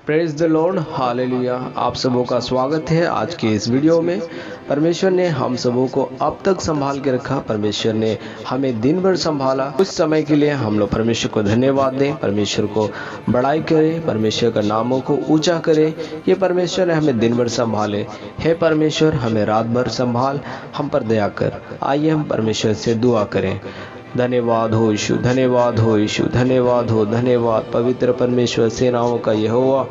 Praise the Lord, hallelujah. आप सबों का स्वागत है आज के इस वीडियो में। परमेश्वर ने हम सबों को अब तक संभाल के रखा। परमेश्वर ने हमें दिन भर संभाला। कुछ समय के लिए हम लोग परमेश्वर को धन्यवाद दें, परमेश्वर को बड़ाई करें, परमेश्वर का नामों को ऊंचा करें। ये परमेश्वर ने हमें दिन भर संभाले। हे परमेश्वर, हमें रात भर संभाल, हम पर दया कर। आइए हम परमेश्वर से दुआ करें। धन्यवाद हो यीशु, धन्यवाद हो यीशु, धन्यवाद हो, धन्यवाद पवित्र परमेश्वर सेनाओं का यहोवा।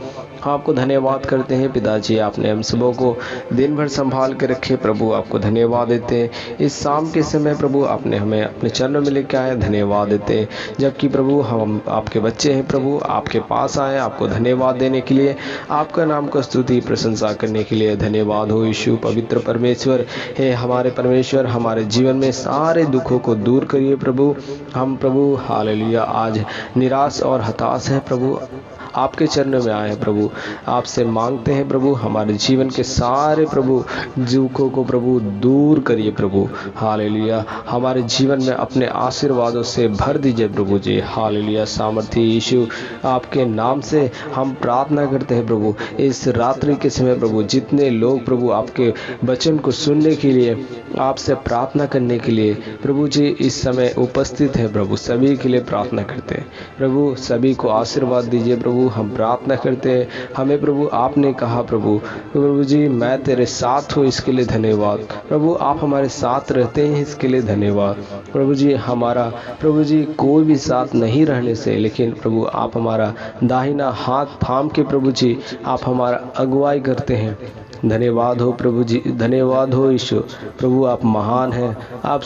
आपको धन्यवाद करते हैं पिताजी, आपने हम सबों को दिन भर संभाल के रखे। प्रभु आपको धन्यवाद देते हैं। इस शाम के समय प्रभु आपने हमें अपने चरणों में लेकर आए, धन्यवाद देते हैं। जबकि प्रभु हम आपके बच्चे हैं, प्रभु आपके पास आए आपको धन्यवाद देने के लिए, आपका नाम को स्तुति प्रशंसा करने के लिए। धन्यवाद हो यीशु पवित्र परमेश्वर। हे हमारे परमेश्वर, हमारे जीवन में सारे दुखों को दूर करिए प्रभु। हम प्रभु हालेलुया आज निराश और हताश है प्रभु, आपके चरणों में आए हैं प्रभु। आपसे मांगते हैं प्रभु, हमारे जीवन के सारे प्रभु दुखों को प्रभु दूर करिए प्रभु। हालेलुया, हमारे जीवन में अपने आशीर्वादों से भर दीजिए प्रभु जी। हालेलुया, सामर्थ्य यीशु आपके नाम से हम प्रार्थना करते हैं प्रभु। इस रात्रि के समय प्रभु जितने लोग प्रभु आपके वचन को सुनने के लिए, आपसे प्रार्थना करने के लिए प्रभु जी इस समय उपस्थित है प्रभु, सभी के लिए प्रार्थना करते हैं प्रभु। सभी को आशीर्वाद दीजिए प्रभु। हम प्रार्थना करते हैं। हमें प्रभु आपने कहा प्रभु जी मैं तेरे साथ हूँ, इसके लिए धन्यवाद प्रभु। आप हमारे साथ रहते हैं, इसके लिए धन्यवाद प्रभु जी। हमारा प्रभु जी कोई भी साथ नहीं रहने से, लेकिन प्रभु आप हमारा दाहिना हाथ थाम के प्रभु जी आप हमारा अगुवाई करते हैं। धन्यवाद हो प्रभु जी, धन्यवाद हो यीशु प्रभु। आप महान हैं, आप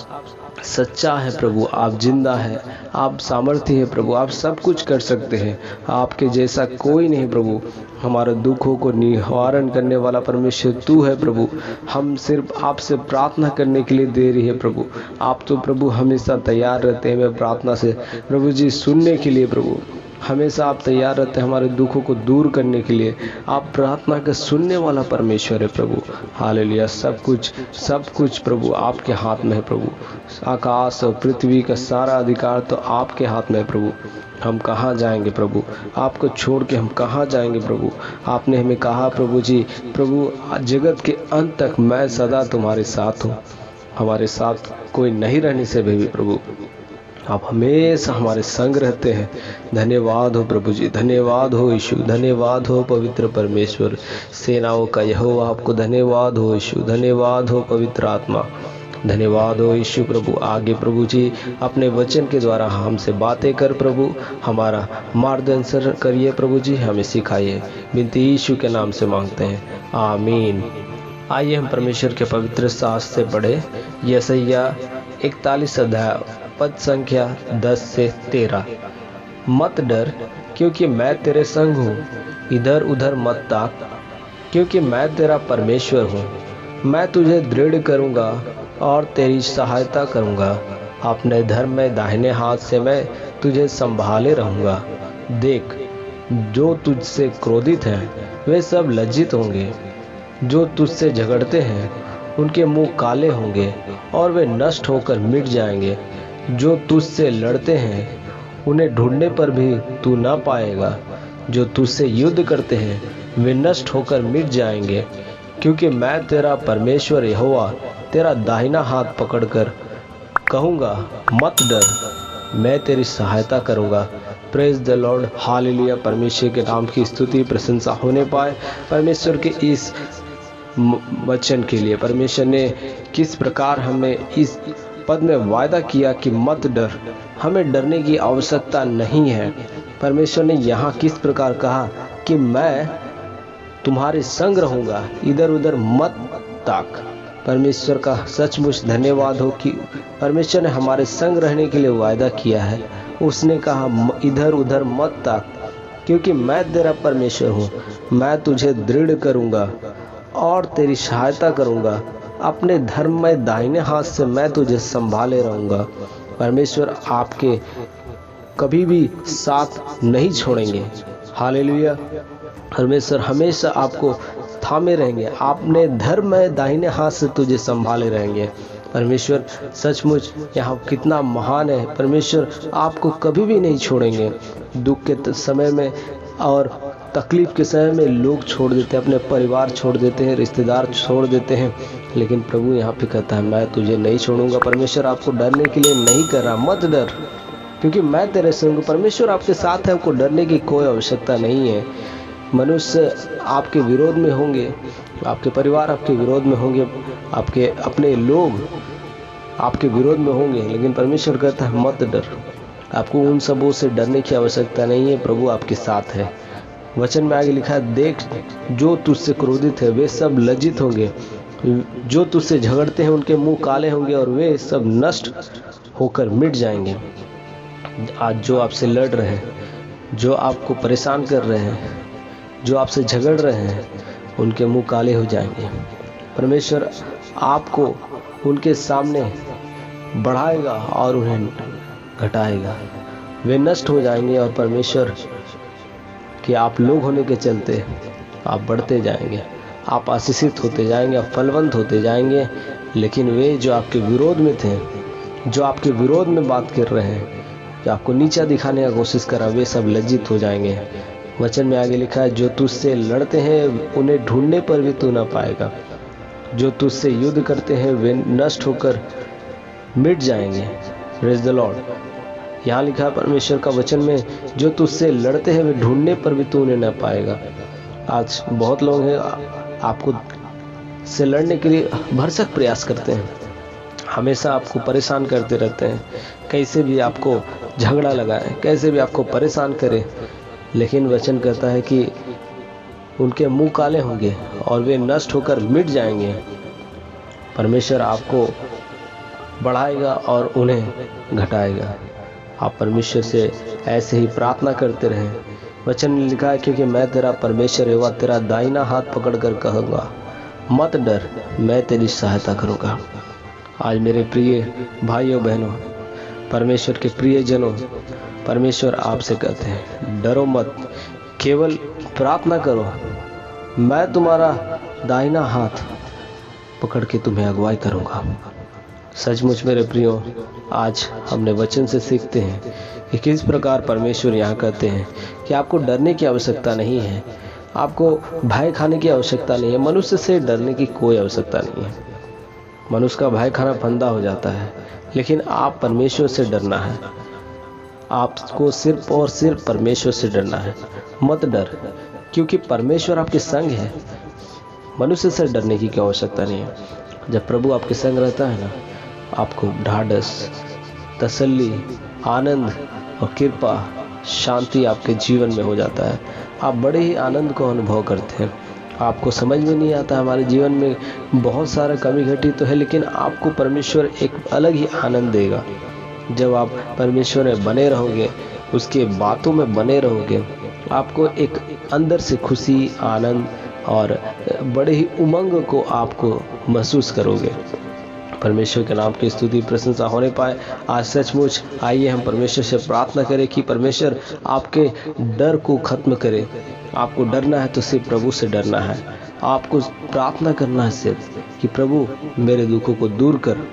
सच्चा है प्रभु, आप जिंदा है, आप सामर्थ्य है प्रभु, आप सब कुछ कर सकते हैं। आपके जैसा कोई नहीं प्रभु। हमारे दुखों को निवारण करने वाला परमेश्वर तू है प्रभु। हम सिर्फ आपसे प्रार्थना करने के लिए दे रही है प्रभु। आप तो प्रभु हमेशा तैयार रहते हैं प्रार्थना से प्रभु जी सुनने के लिए प्रभु। हमेशा आप तैयार रहते हैं हमारे दुखों को दूर करने के लिए। आप प्रार्थना के सुनने वाला परमेश्वर है प्रभु। हालेलुया, सब कुछ प्रभु आपके हाथ में है प्रभु। आकाश और पृथ्वी का सारा अधिकार तो आपके हाथ में है प्रभु। हम कहाँ जाएंगे प्रभु, आपको छोड़ के हम कहाँ जाएंगे प्रभु। आपने हमें कहा प्रभु जी, प्रभु जगत के अंत तक मैं सदा तुम्हारे साथ हूँ। हमारे साथ कोई नहीं रहने से भी प्रभु आप हमेशा हमारे संग रहते हैं। धन्यवाद हो प्रभु जी, धन्यवाद हो यीशु, धन्यवाद हो पवित्र परमेश्वर सेनाओं का यहोवा। आपको धन्यवाद हो यीशु, धन्यवाद हो पवित्र आत्मा, धन्यवाद हो यीशु प्रभु। आगे प्रभु जी अपने वचन के द्वारा हमसे बातें कर प्रभु, हमारा मार्गदर्शन करिए प्रभु जी, हमें सिखाइए। विनती यीशु के नाम से मांगते हैं, आमीन। आइए हम परमेश्वर के पवित्र शास्त्र से पढ़े यशायाह 41 अध्याय पद संख्या 10 से 13। मत डर, क्योंकि मैं तेरे संग हूँ, इधर उधर मत ताक, क्योंकि मैं तेरा परमेश्वर हूँ। मैं तुझे दृढ़ करूँगा और तेरी सहायता करूँगा। अपने धर्म में दाहिने हाथ से मैं तुझे संभाले रहूँगा। देख, जो तुझसे क्रोधित हैं वे सब लज्जित होंगे, जो तुझसे झगड़ते हैं उनके मुंह काले होंगे और वे नष्ट होकर मिट जाएंगे। जो तुझसे लड़ते हैं उन्हें ढूंढने पर भी तू ना पाएगा। जो तुझसे युद्ध करते हैं वे नष्ट होकर मिट जाएंगे, क्योंकि मैं तेरा परमेश्वर यहोवा तेरा दाहिना हाथ पकड़कर कहूँगा, मत डर, मैं तेरी सहायता करूँगा। Praise the Lord, hallelujah. परमेश्वर के नाम की स्तुति प्रशंसा होने पाए। परमेश्वर के इस वचन के लिए परमेश्वर ने किस प्रकार हमें इस पद में वायदा किया कि मत डर, हमें डरने की आवश्यकता नहीं है। परमेश्वर ने यहाँ किस प्रकार कहा कि मैं तुम्हारे संग रहूँगा, इधर उधर मत ताक। परमेश्वर का सचमुच धन्यवाद हो कि परमेश्वर ने हमारे संग रहने के लिए वायदा किया है। उसने कहा इधर उधर मत ताक, क्योंकि मैं तेरा परमेश्वर हूँ। मैं तुझे दृढ़ करूँगा और तेरी सहायता करूँगा। अपने धर्म में दाहिने हाथ से मैं तुझे संभाले रहूँगा। परमेश्वर आपके कभी भी साथ नहीं छोड़ेंगे। हालेलुया, परमेश्वर हमेशा आपको थामे रहेंगे। आपने धर्म में दाहिने हाथ से तुझे संभाले रहेंगे। परमेश्वर सचमुच यहाँ कितना महान है। परमेश्वर आपको कभी भी नहीं छोड़ेंगे। दुख के समय में और तकलीफ के समय में लोग छोड़ देते हैं, अपने परिवार छोड़ देते हैं, रिश्तेदार छोड़ देते हैं, लेकिन प्रभु यहाँ पे कहता है मैं तुझे नहीं छोड़ूंगा। परमेश्वर आपको डरने के लिए नहीं कर रहा, मत डर क्योंकि मैं तेरे संग। परमेश्वर आपके साथ है, आपको डरने की कोई आवश्यकता नहीं है। मनुष्य आपके विरोध में होंगे, आपके परिवार आपके विरोध में होंगे, आपके अपने लोग आपके विरोध में होंगे, लेकिन परमेश्वर कहता है मत डर। आपको उन सबों से डरने की आवश्यकता नहीं है, प्रभु आपके साथ है। वचन में आगे लिखा है, देख जो तुझसे क्रोधित है वे सब लज्जित होंगे, जो तुझसे झगड़ते हैं उनके मुंह काले होंगे और वे सब नष्ट होकर मिट जाएंगे। आज जो आपसे लड़ रहे हैं, जो आपको परेशान कर रहे हैं, जो आपसे झगड़ रहे हैं, उनके मुंह काले हो जाएंगे। परमेश्वर आपको उनके सामने बढ़ाएगा और उन्हें घटाएगा, वे नष्ट हो जाएंगे। और परमेश्वर कि आप लोग होने के चलते आप बढ़ते जाएंगे, आप आशीषित होते जाएंगे, आप फलवंत होते जाएंगे। लेकिन वे जो आपके विरोध में थे, जो आपके विरोध में बात कर रहे हैं, जो आपको नीचा दिखाने का कोशिश कर रहा है, वे सब लज्जित हो जाएंगे। वचन में आगे लिखा है, जो तुझसे लड़ते हैं उन्हें ढूंढने पर भी तू ना पाएगा, जो तुझसे युद्ध करते हैं वे नष्ट होकर मिट जाएंगे। Praise the Lord. यहाँ लिखा है परमेश्वर का वचन में, जो तुझसे लड़ते हैं वे ढूंढने पर भी तू उन्हें न पाएगा। आज बहुत लोग हैं आपको से लड़ने के लिए भरसक प्रयास करते हैं, हमेशा आपको परेशान करते रहते हैं, कैसे भी आपको झगड़ा लगाए, कैसे भी आपको परेशान करें। लेकिन वचन कहता है कि उनके मुंह काले होंगे और वे नष्ट होकर मिट जाएंगे। परमेश्वर आपको बढ़ाएगा और उन्हें घटाएगा। आप परमेश्वर से ऐसे ही प्रार्थना करते रहें। वचन में लिखा है, क्योंकि मैं तेरा परमेश्वर एवं तेरा दाहिना हाथ पकड़कर कहूँगा मत डर, मैं तेरी सहायता करूँगा। आज मेरे प्रिय भाइयों बहनों, परमेश्वर के प्रिय जनों, परमेश्वर आपसे कहते हैं डरो मत, केवल प्रार्थना करो, मैं तुम्हारा दाहिना हाथ पकड़ के तुम्हें अगुवाई करूँगा। सचमुच मेरे प्रियो, आज हमने वचन से सीखते हैं कि किस प्रकार परमेश्वर यहाँ कहते हैं कि आपको डरने की आवश्यकता नहीं है, आपको भय खाने की आवश्यकता नहीं है। मनुष्य से डरने की कोई आवश्यकता नहीं है। मनुष्य का भय खाना फंदा हो जाता है, लेकिन आप परमेश्वर से डरना है। आपको सिर्फ और सिर्फ परमेश्वर से डरना है। मत डर, क्योंकि परमेश्वर आपके संग है। मनुष्य से डरने की क्या आवश्यकता नहीं है। जब प्रभु आपके संग रहता है ना, आपको ढाढ़स, तसल्ली, आनंद और कृपा, शांति आपके जीवन में हो जाता है। आप बड़े ही आनंद को अनुभव करते हैं। आपको समझ में नहीं आता, हमारे जीवन में बहुत सारा कमी घटी तो है, लेकिन आपको परमेश्वर एक अलग ही आनंद देगा। जब आप परमेश्वर में बने रहोगे, उसके बातों में बने रहोगे, आपको एक अंदर से खुशी, आनंद और बड़े ही उमंग को आपको महसूस करोगे। परमेश्वर के नाम की स्तुति प्रशंसा होने पाए। आज सचमुच आइए हम परमेश्वर से प्रार्थना करें कि परमेश्वर आपके डर को खत्म करे। आपको डरना है तो सिर्फ प्रभु से डरना है। आपको प्रार्थना करना है सिर्फ कि प्रभु मेरे दुखों को दूर कर।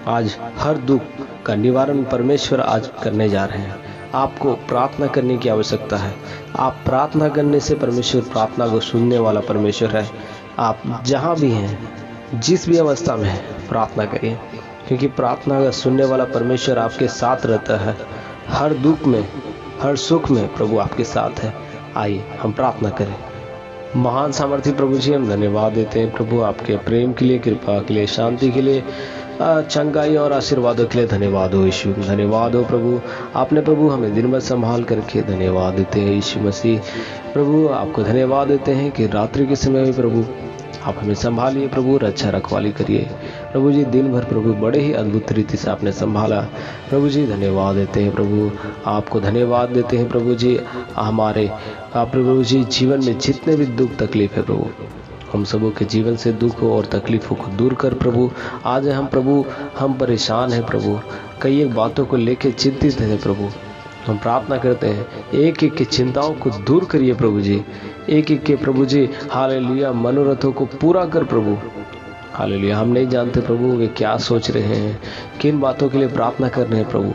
आज हर दुख का निवारण परमेश्वर आज करने जा रहे हैं। आपको प्रार्थना करने की आवश्यकता है। आप प्रार्थना करने से परमेश्वर प्रार्थना को सुनने वाला परमेश्वर है। आप जहाँ भी हैं, जिस भी अवस्था में हैं, प्रार्थना करिए, क्योंकि प्रार्थना का सुनने वाला परमेश्वर आपके साथ रहता है। हर दुख में, हर सुख में प्रभु आपके साथ है। आइए हम प्रार्थना करें। महान सामर्थी प्रभु जी, हम धन्यवाद देते हैं प्रभु आपके प्रेम के लिए, कृपा के लिए, शांति के लिए, चंगाई और आशीर्वादों के लिए धन्यवाद हो यीशु। धन्यवाद हो प्रभु, आपने प्रभु हमें दिन भर संभाल करके धन्यवाद देते हैं यीशु मसीह। प्रभु आपको धन्यवाद देते हैं कि रात्रि के समय में प्रभु आप हमें संभालिए प्रभु, रक्षा रखवाली करिए प्रभु जी। दिन भर प्रभु बड़े ही अद्भुत रीति से आपने संभाला प्रभु जी। धन्यवाद देते हैं प्रभु, आपको धन्यवाद देते हैं प्रभु जी। हमारे आप प्रभु जी जीवन में जितने भी दुख तकलीफ है प्रभु, हम सबों के जीवन से दुखों और तकलीफ़ों को दूर कर प्रभु। आज हम प्रभु, हम परेशान हैं प्रभु, कई एक बातों को लेकर चिंतित हैं प्रभु। हम प्रार्थना करते हैं एक एक की चिंताओं को दूर करिए प्रभु जी। एक एक के प्रभु जी हालेलुया मनोरथों को पूरा कर प्रभु। हालेलुया, हम नहीं जानते प्रभु वे क्या सोच रहे हैं, किन बातों के लिए प्रार्थना कर रहे हैं प्रभु।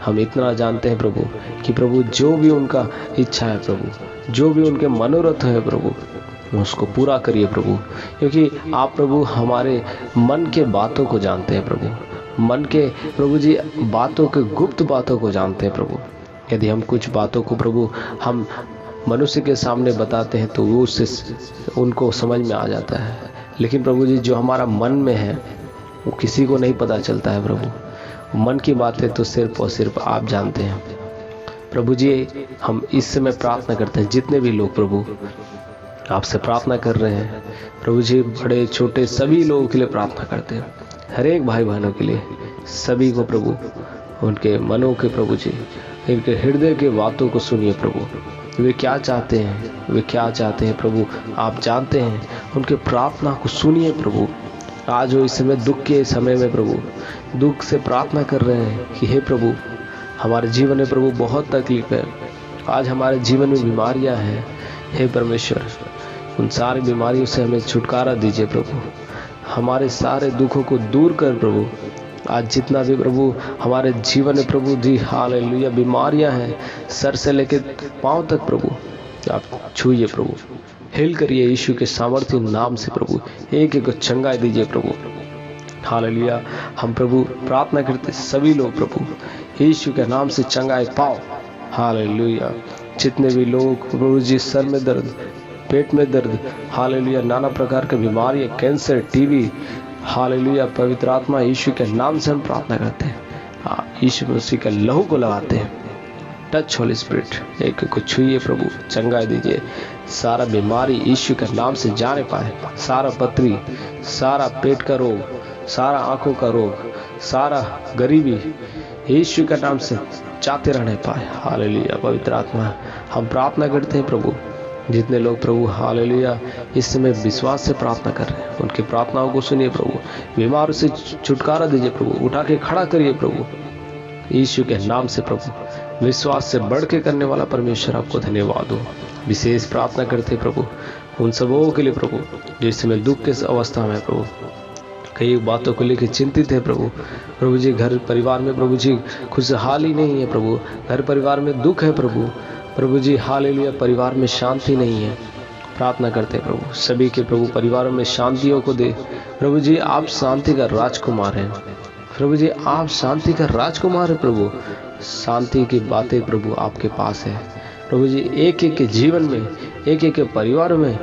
हम इतना जानते हैं प्रभु कि प्रभु जो भी उनका इच्छा है प्रभु, जो भी उनके मनोरथ है प्रभु, उसको पूरा करिए प्रभु, क्योंकि आप प्रभु हमारे मन के बातों को जानते हैं प्रभु, मन के प्रभु जी बातों के गुप्त बातों को जानते हैं प्रभु। यदि हम कुछ बातों को प्रभु हम मनुष्य के सामने बताते हैं तो वो उससे उनको समझ में आ जाता है, लेकिन प्रभु जी जो हमारा मन में है वो किसी को नहीं पता चलता है प्रभु। मन की बातें तो सिर्फ और सिर्फ आप जानते हैं प्रभु जी। हम इस समय प्रार्थना करते हैं, जितने भी लोग प्रभु आपसे प्रार्थना कर रहे हैं प्रभु जी, बड़े छोटे सभी लोगों के लिए प्रार्थना करते हैं, हर एक भाई बहनों के लिए, सभी को प्रभु उनके मनों के प्रभु जी, इनके हृदय के बातों को सुनिए प्रभु। वे क्या चाहते हैं, वे क्या चाहते हैं प्रभु आप जानते हैं, उनके प्रार्थना को सुनिए प्रभु। आज वो इस समय दुख के समय में प्रभु दुख से प्रार्थना कर रहे हैं कि हे प्रभु हमारे जीवन में प्रभु बहुत तकलीफ है, आज हमारे जीवन में बीमारियां हैं, हे परमेश्वर उन सारी बीमारियों से हमें छुटकारा दीजिए प्रभु, हमारे सारे दुखों को दूर कर प्रभु। आज जितना भी प्रभु हमारे जीवन में प्रभु जी हालेलुया बीमारियां हैं, सर से लेकर पांव तक प्रभु आप छूइए प्रभु, हिल करिए यीशु के सामर्थ्य नाम से प्रभु, एक एक को चंगाई दीजिए प्रभु हालेलुया। हम प्रभु प्रार्थना करते सभी लोग प्रभु यीशु के नाम से चंगाई पाओ हालेलुया। जितने भी लोग प्रभु जी सर में दर्द, पेट में दर्द हालेलुया, नाना प्रकार की बीमारियां, कैंसर, टीबी हालेलुया, पवित्र आत्मा यीशु के नाम से हम प्रार्थना करते हैं, यीशु मसीह का लहू को लगाते हैं। टच होली स्पिरिट, एक को छुइए प्रभु, चंगाई दीजिए, सारा बीमारी यीशु के नाम से जाने पाए, सारा पथरी, सारा पेट का रोग, सारा आंखों का रोग, सारा गरीबी यीशु के नाम से जाते रहने पाए हालेलुया। पवित्र आत्मा हम प्रार्थना करते हैं प्रभु, जितने लोग प्रभु हालेलुया इस समय विश्वास से प्रार्थना कर रहे हैं उनकी प्रार्थनाओं को सुनिए प्रभु, बीमार से छुटकारा दीजिए प्रभु, उठा के खड़ा करिए प्रभु यीशु के नाम से प्रभु। विश्वास से बढ़ के करने वाला परमेश्वर आपको धन्यवाद हो। विशेष प्रार्थना करते प्रभु उन सबों के लिए प्रभु जो इस समय दुख के अवस्था में प्रभु, कई बातों को लेकर चिंतित है प्रभु। प्रभु जी घर परिवार में प्रभु जी खुशहाली नहीं है प्रभु, घर परिवार में दुख है प्रभु, प्रभु जी हालेलुया परिवार में शांति नहीं है। प्रार्थना करते हैं प्रभु सभी के प्रभु परिवारों में शांतियों को दे प्रभु जी, आप शांति का राजकुमार हैं प्रभु जी, आप शांति का राजकुमार है प्रभु। शांति की बातें प्रभु आपके पास है प्रभु जी, एक एक के जीवन में, एक एक के परिवार में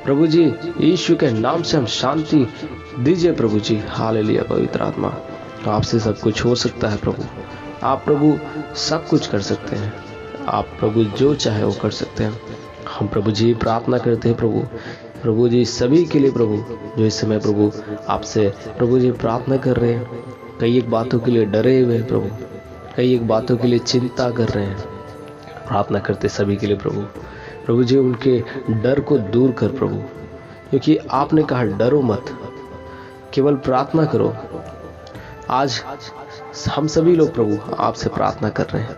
प्रभु जी यीशु के नाम से हम शांति दीजिए प्रभु जी हालेलुया। पवित्र आत्मा आपसे सब कुछ हो सकता है प्रभु, आप प्रभु सब कुछ कर सकते हैं, आप प्रभु जो चाहे वो कर सकते हैं। हम प्रभु जी प्रार्थना करते हैं प्रभु जी सभी के लिए प्रभु जो इस समय प्रभु आपसे प्रभु जी प्रार्थना कर रहे हैं, कई एक बातों के लिए डरे हुए हैं प्रभु, कई एक बातों के लिए चिंता कर रहे हैं। प्रार्थना करते सभी के लिए प्रभु जी उनके डर को दूर कर प्रभु, क्योंकि आपने कहा डरो मत, केवल प्रार्थना करो। आज हम सभी लोग प्रभु आपसे प्रार्थना कर रहे हैं,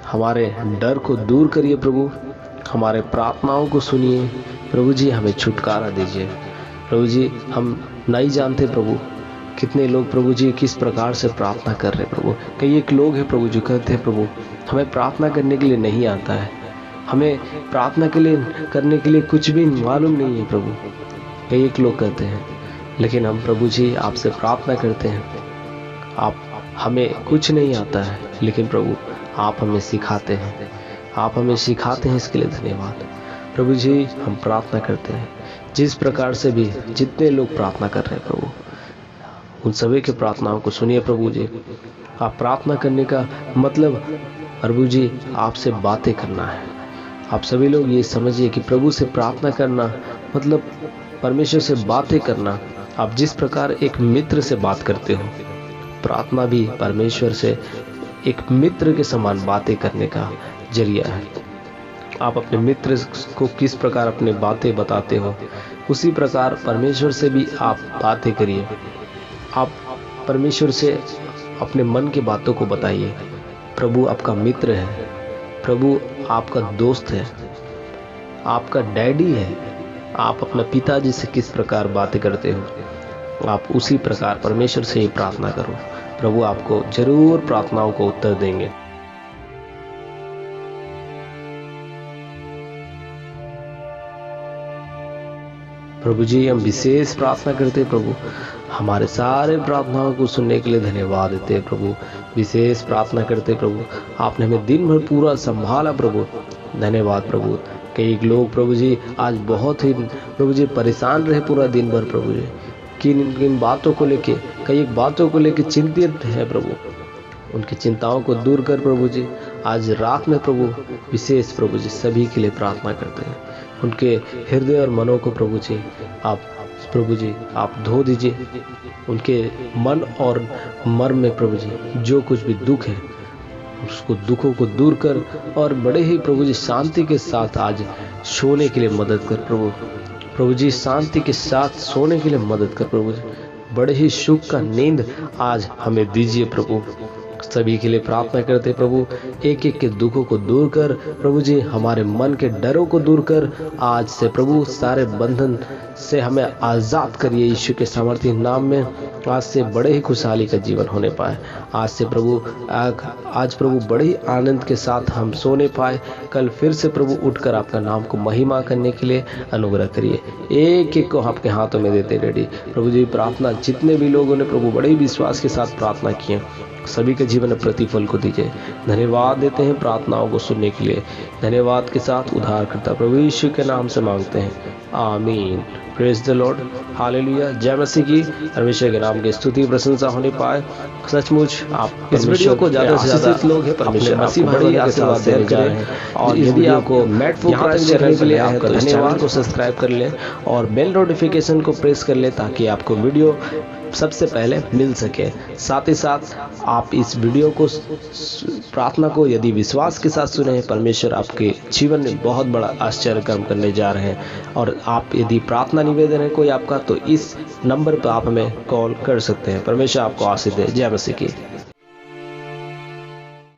हमारे डर को दूर करिए प्रभु, हमारे प्रार्थनाओं को सुनिए प्रभु जी, हमें छुटकारा दीजिए प्रभु जी। हम नहीं जानते प्रभु कितने लोग प्रभु जी किस प्रकार से प्रार्थना कर रहे हैं प्रभु। कई एक लोग हैं प्रभु जो कहते हैं प्रभु हमें प्रार्थना करने के लिए नहीं आता है, हमें प्रार्थना के लिए करने के लिए कुछ भी मालूम नहीं है प्रभु, कई एक लोग कहते हैं। लेकिन हम प्रभु जी आपसे प्रार्थना करते हैं, आप हमें कुछ नहीं आता है, लेकिन प्रभु आप हमें सिखाते हैं, आप हमें सिखाते हैं, इसके लिए धन्यवाद प्रभु जी। हम प्रार्थना करते हैं जिस प्रकार से भी जितने लोग प्रार्थना कर रहे हैं प्रभु, उन सभी के प्रार्थनाओं को सुनिए प्रभु जी। आप प्रार्थना करने का मतलब प्रभु जी आपसे बातें करना है। आप सभी लोग ये समझिए कि प्रभु से प्रार्थना करना मतलब परमेश्वर से बातें करना। आप जिस प्रकार एक मित्र से बात करते हो, प्रार्थना भी परमेश्वर से एक मित्र के समान बातें करने का जरिया है। आप अपने मित्र को किस प्रकार अपने बातें बताते हो, उसी प्रकार परमेश्वर से भी आप बातें करिए। आप परमेश्वर से अपने मन की बातों को बताइए। प्रभु आपका मित्र है, प्रभु आपका दोस्त है, आपका डैडी है। आप अपना पिताजी से किस प्रकार बातें करते हो, आप उसी प्रकार परमेश्वर से ही प्रार्थना करो। प्रभु आपको जरूर प्रार्थनाओं को उत्तर देंगे। प्रभु जी हम विशेष प्रार्थना करते हैं प्रभु, हमारे सारे प्रार्थनाओं को सुनने के लिए धन्यवाद देते हैं प्रभु। विशेष प्रार्थना करते हैं प्रभु, आपने हमें दिन भर पूरा संभाला प्रभु, धन्यवाद प्रभु। कई लोग प्रभु जी आज बहुत ही प्रभु जी परेशान रहे पूरा दिन भर प्रभु जी, किन किन बातों को लेके, कई बातों को लेके चिंतित है प्रभु, उनकी चिंताओं को दूर कर प्रभु जी। आज रात में प्रभु विशेष प्रभु जी सभी के लिए प्रार्थना करते हैं, उनके हृदय और मनों को प्रभु जी आप धो दीजिए, उनके मन और मर्म में प्रभु जी जो कुछ भी दुख है उसको दुखों को दूर कर और बड़े ही प्रभु जी शांति के साथ आज सोने के लिए मदद कर प्रभु जी शांति के साथ सोने के लिए मदद कर प्रभु जी। बड़े ही सुख का नींद आज हमें दीजिए प्रभु। सभी के लिए प्रार्थना करते प्रभु, एक एक के दुखों को दूर कर प्रभु जी, हमारे मन के डरों को दूर कर आज से प्रभु सारे बंधन से हमें आज़ाद करिए यीशु के सामर्थ्य नाम में। आज से बड़े ही खुशहाली का जीवन होने पाए, आज से प्रभु आज प्रभु बड़े ही आनंद के साथ हम सोने पाए। कल फिर से प्रभु उठकर आपका नाम को महिमा करने के लिए अनुग्रह करिए। एक एक को आपके हाथों में देते रेडी प्रभु जी। प्रार्थना जितने भी लोगों ने प्रभु बड़े ही विश्वास के साथ प्रार्थना किए, सभी के जीवन में प्रतिफल को दीजिए। धन्यवाद देते हैं प्रार्थनाओं को सुनने के लिए, धन्यवाद के साथ उद्धार करता प्रभु यीशु के नाम से मांगते हैं, आमीन। Praise the Lord, hallelujah. जय मसीह की। परमेश्वर के नाम की स्तुति प्रशंसा होने पाए। सचमुच आप इस वीडियो को ज्यादा से ज्यादा लोग हैं परमेश्वर मसीह भाई आशीर्वाद देने जा रहे हैं। और यदि आपको मैट फॉर क्राइस्ट चैनल के लिए आपका धन्यवाद को सब्सक्राइब कर लें और बेल नोटिफिकेशन को प्रेस कर लें ताकि आपको वीडियो सबसे पहले मिल सके। साथ ही साथ आप इस वीडियो को प्रार्थना को यदि विश्वास के साथ सुने, परमेश्वर आपके जीवन में बहुत बड़ा आश्चर्य कर्म करने जा रहे हैं। और आप यदि प्रार्थना निवेदन है कोई आपका, तो इस नंबर पर आप हमें कॉल कर सकते हैं। परमेश्वर आपको आशीष दे। जय मसीह की।